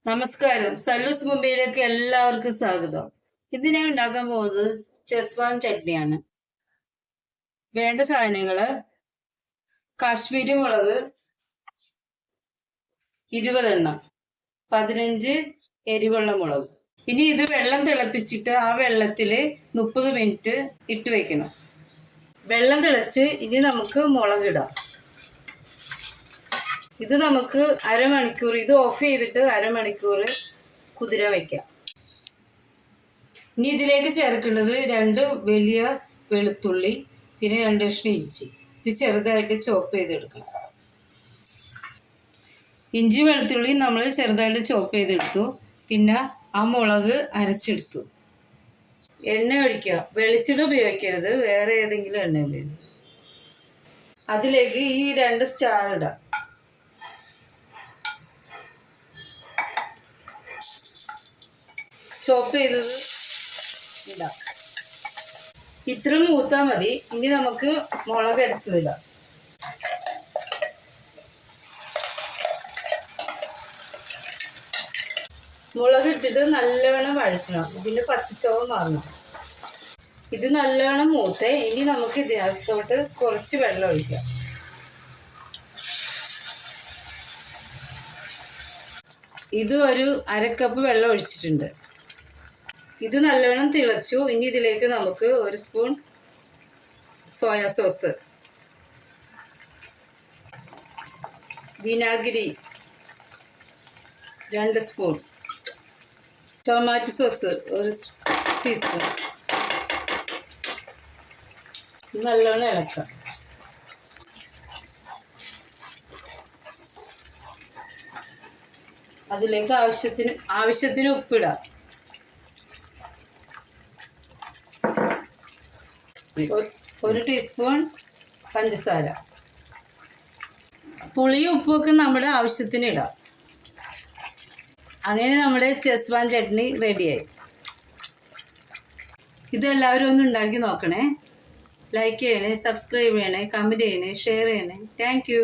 നമസ്കാരം. സല്ലൂസ് മുംബൈയിലേക്ക് എല്ലാവർക്കും സ്വാഗതം. ഇതിനെ ഉണ്ടാക്കാൻ പോകുന്നത് ചെസ്വാൻ ചട്നിയാണ്. വേണ്ട സാധനങ്ങള്: കാശ്മീരി മുളക് 20 എണ്ണം, 15 എരിവുള്ള മുളക്. ഇനി ഇത് വെള്ളം തിളപ്പിച്ചിട്ട് ആ വെള്ളത്തില് 30 മിനിറ്റ് ഇട്ട് വെക്കണം. വെള്ളം തിളച്ച് ഇനി നമുക്ക് മുളകിടാം. ഇത് നമുക്ക് അരമണിക്കൂർ, ഇത് ഓഫ് ചെയ്തിട്ട് അരമണിക്കൂർ കുതിരാൻ വയ്ക്കാം. ഇനി ഇതിലേക്ക് ചേർക്കുന്നത് 2 വലിയ വെളുത്തുള്ളി, പിന്നെ 2 കഷ്ണം ഇഞ്ചി. ഇത് ചെറുതായിട്ട് ചോപ്പ് ചെയ്തെടുക്കണം. ഇഞ്ചി വെളുത്തുള്ളി നമ്മൾ ചെറുതായിട്ട് ചോപ്പ് ചെയ്തെടുത്തു. പിന്നെ ആ മുളക് അരച്ചെടുത്തു. എണ്ണ ഒഴിക്കുക. വെളിച്ചെണ്ണ ഉപയോഗിക്കരുത്, വേറെ ഏതെങ്കിലും എണ്ണ ഉപയോഗിക്കും. അതിലേക്ക് ഈ 2 സ്റ്റാർ ഇടാം. ചോപ്പ് ചെയ്തത് ഇടാം. ഇത്ര മൂത്താൽ മതി. ഇനി നമുക്ക് മുളക് അരച്ചതിടാം. മുളക് ഇട്ടിട്ട് നല്ലവണ്ണം വഴറ്റണം. ഇതിൻ്റെ പച്ചച്ചോവ മാറണം. ഇത് നല്ലവണ്ണം മൂത്തേ. ഇനി നമുക്ക് ഇതിനകത്തോട്ട് കുറച്ച് വെള്ളം ഒഴിക്കാം. ഇത് ഒരു 1/2 കപ്പ് വെള്ളം ഒഴിച്ചിട്ടുണ്ട്. ഇത് നല്ലവണ്ണം തിളച്ചു. ഇനി ഇതിലേക്ക് നമുക്ക് 1 സ്പൂൺ സോയാ സോസ്, വിനാഗിരി 2 സ്പൂൺ, ടൊമാറ്റോ സോസ് 1 ടീസ്പൂൺ. നല്ലവണ്ണം ഇളക്കാം. അതിലേക്ക് ആവശ്യത്തിന് ഉപ്പിടാം. 1 ടീസ്പൂൺ പഞ്ചസാര. പുളിയും ഉപ്പുമൊക്കെ നമ്മുടെ ആവശ്യത്തിന് ഇടാം. അങ്ങനെ നമ്മുടെ ചെസ്വാൻ ചട്നി റെഡിയായി. ഇതെല്ലാവരും ഒന്ന് ഉണ്ടാക്കി നോക്കണേ. ലൈക്ക് ചെയ്യണേ, സബ്സ്ക്രൈബ് ചെയ്യണേ, കമൻറ്റ് ചെയ്യണേ, ഷെയർ ചെയ്യണേ. Thank you.